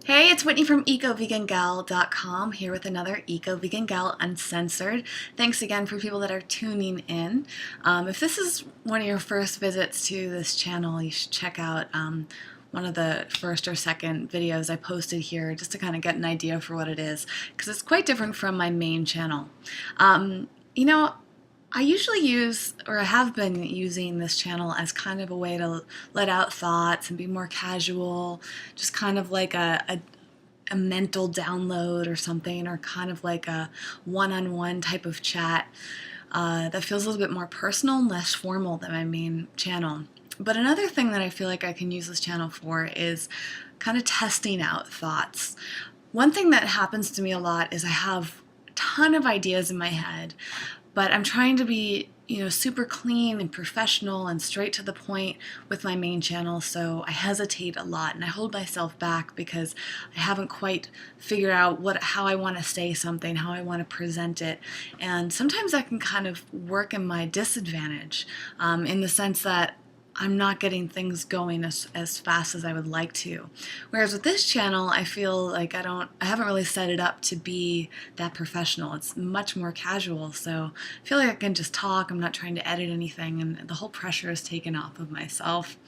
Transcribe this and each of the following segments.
Hey, it's Whitney from EcoVeganGal.com here with another Eco Vegan Gal Uncensored. Thanks again for people that are tuning in. If this is one of your first visits to this channel, you should check out one of the first or second videos I posted here just to kind of get an idea for what it is, because it's quite different from my main channel. You know, I usually use, or I have been using this channel as kind of a way to let out thoughts and be more casual, just kind of like a mental download or something, or kind of like a one-on-one type of chat that feels a little bit more personal and less formal than my main channel. But another thing that I feel like I can use this channel for is kind of testing out thoughts. One thing that happens to me a lot is I have a ton of ideas in my head, but I'm trying to be, super clean and professional and straight to the point with my main channel, so I hesitate a lot and I hold myself back because I haven't quite figured out how I want to say something, how I want to present it, and sometimes that can kind of work in my disadvantage, in the sense that I'm not getting things going as fast as I would like to. Whereas with this channel, I feel like I haven't really set it up to be that professional. It's much more casual, so I feel like I can just talk. I'm not trying to edit anything, and the whole pressure is taken off of myself.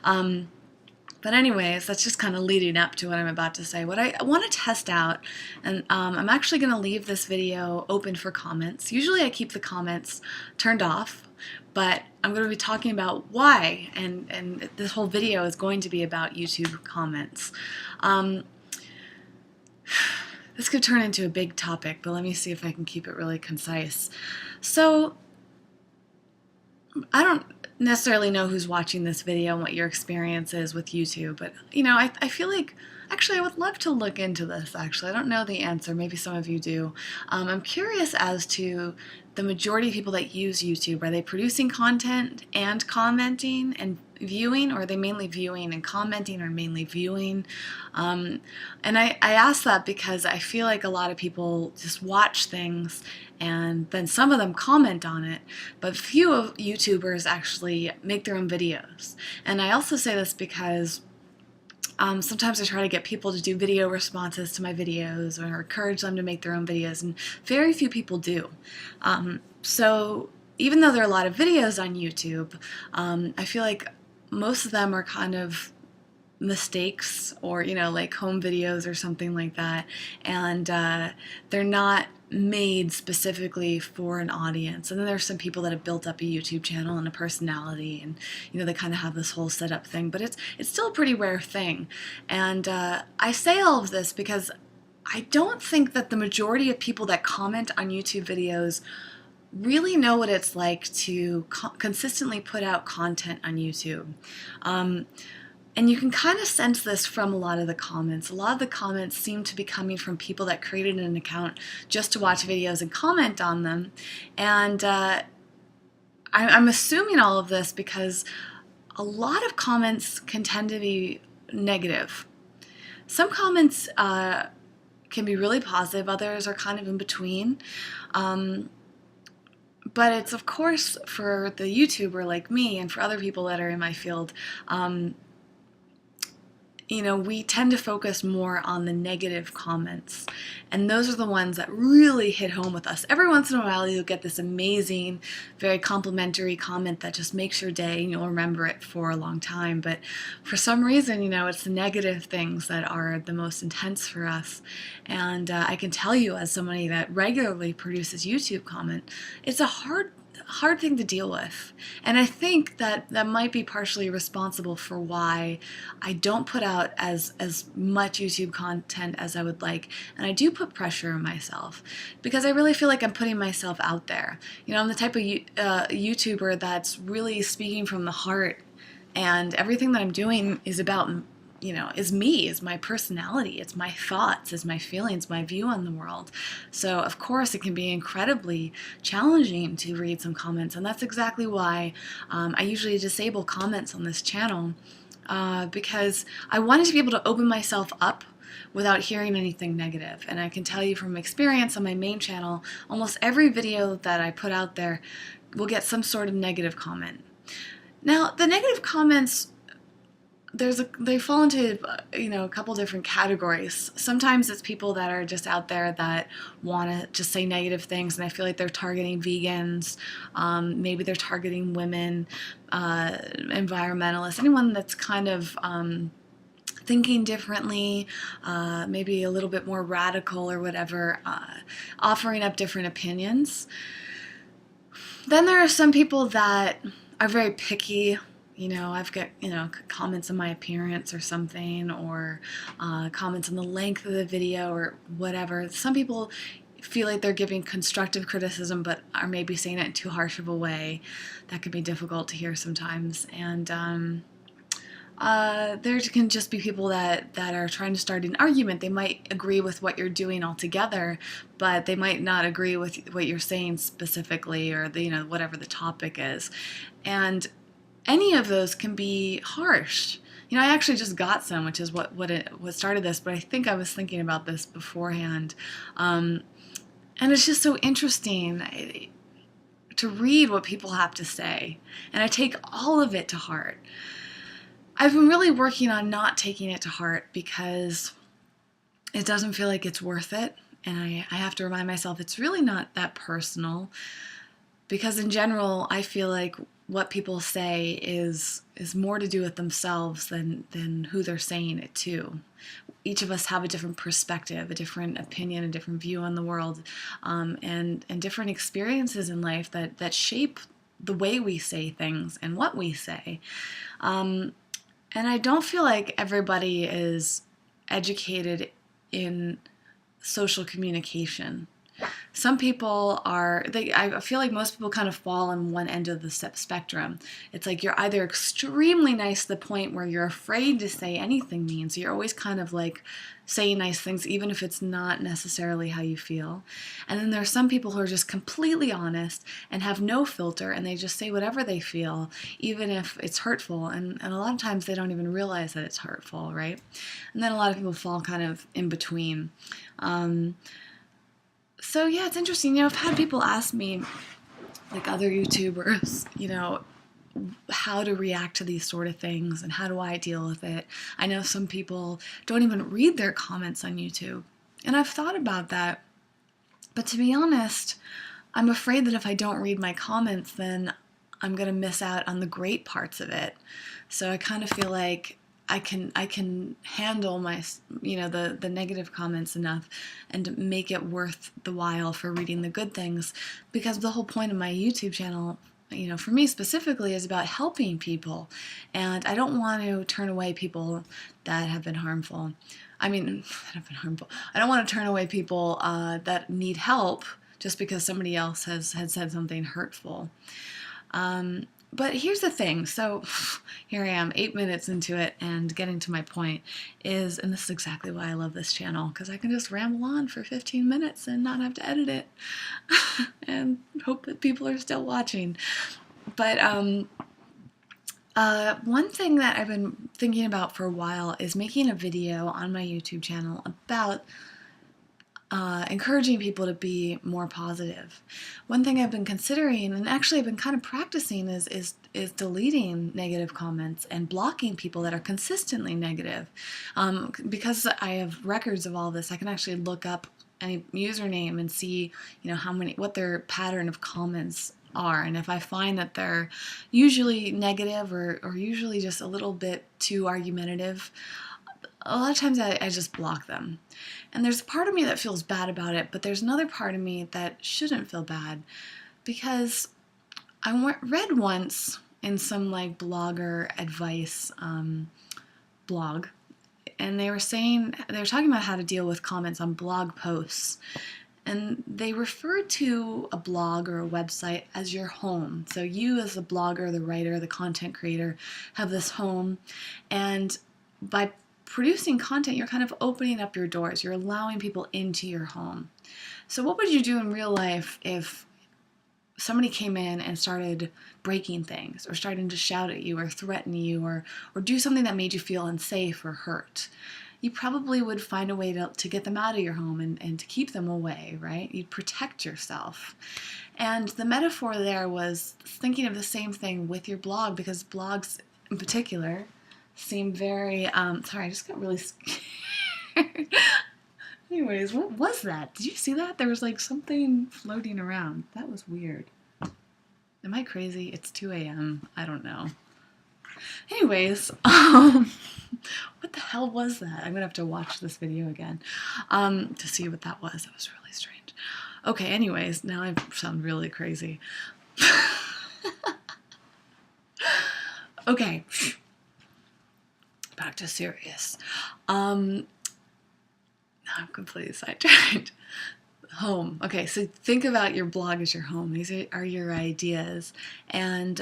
But anyways, that's just kind of leading up to what I'm about to say. What I want to test out, and I'm actually going to leave this video open for comments. Usually I keep the comments turned off, but I'm going to be talking about why, and this whole video is going to be about YouTube comments. This could turn into a big topic, but let me see if I can keep it really concise. So, I don't necessarily know who's watching this video and what your experience is with YouTube, but I feel like, actually, I would love to look into this. Actually, I don't know the answer. Maybe some of you do. I'm curious as to the majority of people that use YouTube. Are they producing content and commenting and viewing, or are they mainly viewing and commenting, or mainly viewing? And I ask that because I feel like a lot of people just watch things and then some of them comment on it, but few of YouTubers actually make their own videos. And I also say this because sometimes I try to get people to do video responses to my videos or encourage them to make their own videos, and very few people do. So even though there are a lot of videos on YouTube, I feel like most of them are kind of mistakes, or like home videos or something like that, and they're not made specifically for an audience. And then there's some people that have built up a YouTube channel and a personality, and they kind of have this whole setup thing, but it's still a pretty rare thing. And I say all of this because I don't think that the majority of people that comment on YouTube videos really know what it's like to consistently put out content on YouTube. And you can kind of sense this from a lot of the comments. A lot of the comments seem to be coming from people that created an account just to watch videos and comment on them. And I'm assuming all of this because a lot of comments can tend to be negative. Some comments can be really positive, others are kind of in between. But it's, of course, for the YouTuber like me and for other people that are in my field, we tend to focus more on the negative comments, and those are the ones that really hit home with us. Every once in a while you'll get this amazing, very complimentary comment that just makes your day and you'll remember it for a long time, but for some reason, it's the negative things that are the most intense for us. And I can tell you, as somebody that regularly produces YouTube comment, it's a hard thing to deal with. And I think that might be partially responsible for why I don't put out as much YouTube content as I would like. And I do put pressure on myself because I really feel like I'm putting myself out there. I'm the type of YouTuber that's really speaking from the heart, and everything that I'm doing is about is me, is my personality, it's my thoughts, it's my feelings, my view on the world. So of course it can be incredibly challenging to read some comments, and that's exactly why I usually disable comments on this channel, because I wanted to be able to open myself up without hearing anything negative. And I can tell you from experience on my main channel, almost every video that I put out there will get some sort of negative comment. Now, the negative comments they fall into a couple different categories. Sometimes it's people that are just out there that want to just say negative things, and I feel like they're targeting vegans. Maybe they're targeting women, environmentalists, anyone that's kind of thinking differently, maybe a little bit more radical or whatever, offering up different opinions. Then there are some people that are very picky. I've got, comments on my appearance or something, or comments on the length of the video or whatever. Some people feel like they're giving constructive criticism, but are maybe saying it in too harsh of a way. That can be difficult to hear sometimes. And there can just be people that are trying to start an argument. They might agree with what you're doing altogether, but they might not agree with what you're saying specifically, or whatever the topic is. And any of those can be harsh. I actually just got some, which is what started this, but I think I was thinking about this beforehand. And it's just so interesting to read what people have to say. And I take all of it to heart. I've been really working on not taking it to heart because it doesn't feel like it's worth it. And I have to remind myself it's really not that personal, because in general, I feel like what people say is more to do with themselves than who they're saying it to. Each of us have a different perspective, a different opinion, a different view on the world, and different experiences in life that shape the way we say things and what we say. And I don't feel like everybody is educated in social communication. Some people I feel like most people kind of fall on one end of the spectrum. It's like you're either extremely nice to the point where you're afraid to say anything mean, so you're always kind of like saying nice things even if it's not necessarily how you feel. And then there are some people who are just completely honest and have no filter, and they just say whatever they feel, even if it's hurtful. And a lot of times they don't even realize that it's hurtful, right? And then a lot of people fall kind of in between. So yeah, it's interesting. I've had people ask me, like other YouTubers, how to react to these sort of things and how do I deal with it. I know some people don't even read their comments on YouTube, and I've thought about that. But to be honest, I'm afraid that if I don't read my comments, then I'm going to miss out on the great parts of it. So I kind of feel like I can handle my the negative comments enough and make it worth the while for reading the good things, because the whole point of my YouTube channel, for me specifically, is about helping people, and I don't want to turn away people that have been harmful. I don't want to turn away people that need help just because somebody else has said something hurtful. But here's the thing. So here I am, 8 minutes into it, and getting to my point and this is exactly why I love this channel, because I can just ramble on for 15 minutes and not have to edit it and hope that people are still watching. But one thing that I've been thinking about for a while is making a video on my YouTube channel about encouraging people to be more positive. One thing I've been considering, and actually I've been kind of practicing, is deleting negative comments and blocking people that are consistently negative. Because I have records of all this, I can actually look up any username and see, what their pattern of comments are. And if I find that they're usually negative or usually just a little bit too argumentative, a lot of times I just block them. And there's a part of me that feels bad about it, but there's another part of me that shouldn't feel bad, because I read once in some blogger advice blog, and they were talking about how to deal with comments on blog posts. And they refer to a blog or a website as your home. So you, as the blogger, the writer, the content creator, have this home, and by producing content, you're kind of opening up your doors. You're allowing people into your home. So what would you do in real life if somebody came in and started breaking things, or starting to shout at you or threaten you, or do something that made you feel unsafe or hurt? You probably would find a way to get them out of your home and to keep them away, right? You'd protect yourself. And the metaphor there was thinking of the same thing with your blog, because blogs in particular, seem very, sorry, I just got really scared. Anyways, what was that? Did you see that? There was like something floating around. That was weird. Am I crazy? It's 2 a.m. I don't know. Anyways, what the hell was that? I'm gonna have to watch this video again to see what that was. That was really strange. Okay, anyways, now I sound really crazy. Okay, back to serious. Now I'm completely sidetracked. Home. Okay, so think about your blog as your home. These are your ideas, and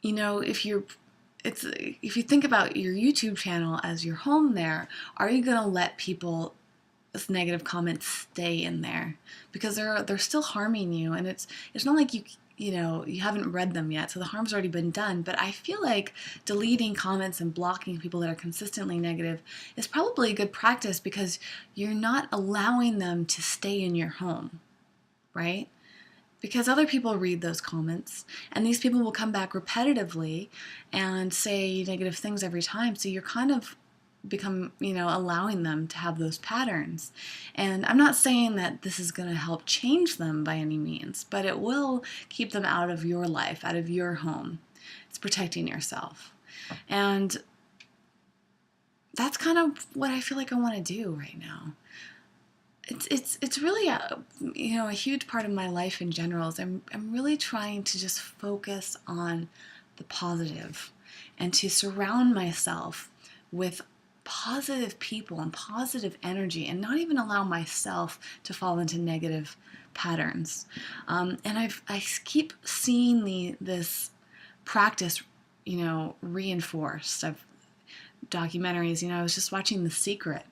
you know, if you think about your YouTube channel as your home, there, are you gonna let people's negative comments stay in there because they're still harming you, and it's not like you know, you haven't read them yet, so the harm's already been done. But I feel like deleting comments and blocking people that are consistently negative is probably a good practice because you're not allowing them to stay in your home, right? Because other people read those comments, and these people will come back repetitively and say negative things every time, so you're kind of become, you know, allowing them to have those patterns. And I'm not saying that this is going to help change them by any means, but it will keep them out of your life, out of your home. It's protecting yourself. And that's kind of what I feel like I want to do right now. It's really a, you know, a huge part of my life in general is I'm really trying to just focus on the positive and to surround myself with positive people and positive energy and not even allow myself to fall into negative patterns. And I keep seeing this practice, you know, reinforced. Of documentaries, you know, I was just watching The Secret.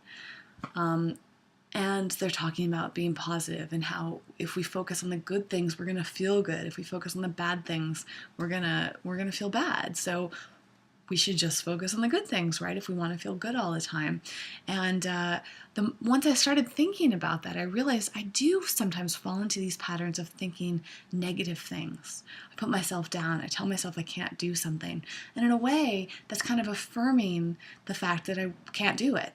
And they're talking about being positive and how if we focus on the good things, we're gonna feel good. If we focus on the bad things, we're gonna feel bad. So we should just focus on the good things, right? If we want to feel good all the time. And once I started thinking about that, I realized I do sometimes fall into these patterns of thinking negative things. I put myself down. I tell myself I can't do something. And in a way, that's kind of affirming the fact that I can't do it.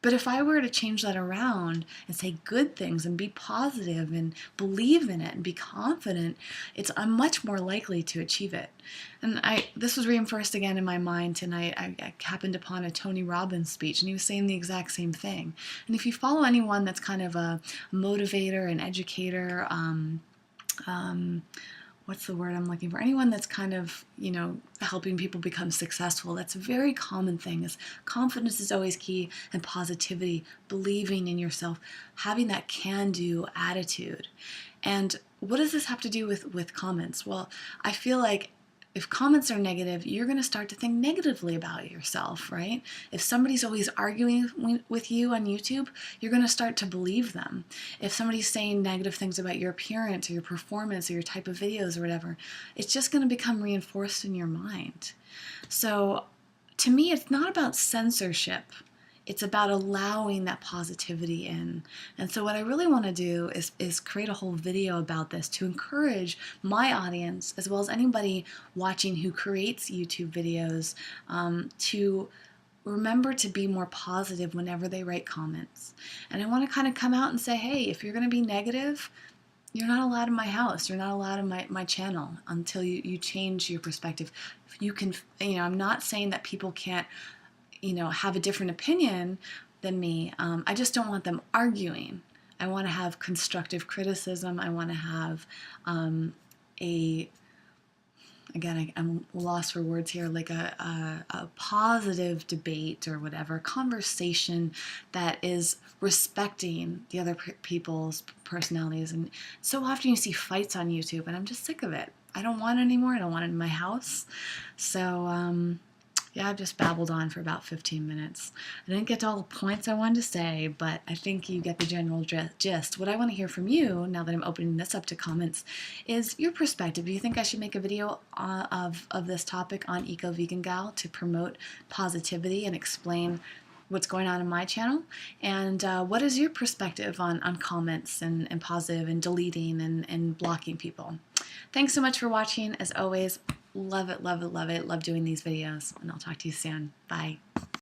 But if I were to change that around and say good things and be positive and believe in it and be confident, I'm much more likely to achieve it. And this was reinforced again in my mind tonight. I happened upon a Tony Robbins speech, and he was saying the exact same thing. And if you follow anyone that's kind of a motivator, an educator, what's the word I'm looking for? Anyone that's kind of, you know, helping people become successful, that's a very common thing. Is confidence is always key, and positivity, believing in yourself, having that can-do attitude. And what does this have to do with comments? Well, I feel like if comments are negative, you're going to start to think negatively about yourself, right? If somebody's always arguing with you on YouTube, you're going to start to believe them. If somebody's saying negative things about your appearance or your performance or your type of videos or whatever, it's just going to become reinforced in your mind. So to me, it's not about censorship. It's about allowing that positivity in. And so what I really want to do is create a whole video about this to encourage my audience, as well as anybody watching who creates YouTube videos, to remember to be more positive whenever they write comments. And I want to kind of come out and say, hey, if you're going to be negative, you're not allowed in my house. You're not allowed in my channel until you change your perspective. You can, you know, I'm not saying that people can't, you know, have a different opinion than me. I just don't want them arguing. I want to have constructive criticism. I want to have again, I'm lost for words here, like a positive debate or whatever, conversation that is respecting the other people's personalities. And so often you see fights on YouTube, and I'm just sick of it. I don't want it anymore. I don't want it in my house. So, yeah, I've just babbled on for about 15 minutes. I didn't get to all the points I wanted to say, but I think you get the general gist. What I want to hear from you, now that I'm opening this up to comments, is your perspective. Do you think I should make a video of this topic on Eco Vegan Gal to promote positivity and explain what's going on in my channel? And what is your perspective on comments and positive and deleting and blocking people? Thanks so much for watching. As always, love it, love it, love it. Love doing these videos, and I'll talk to you soon. Bye.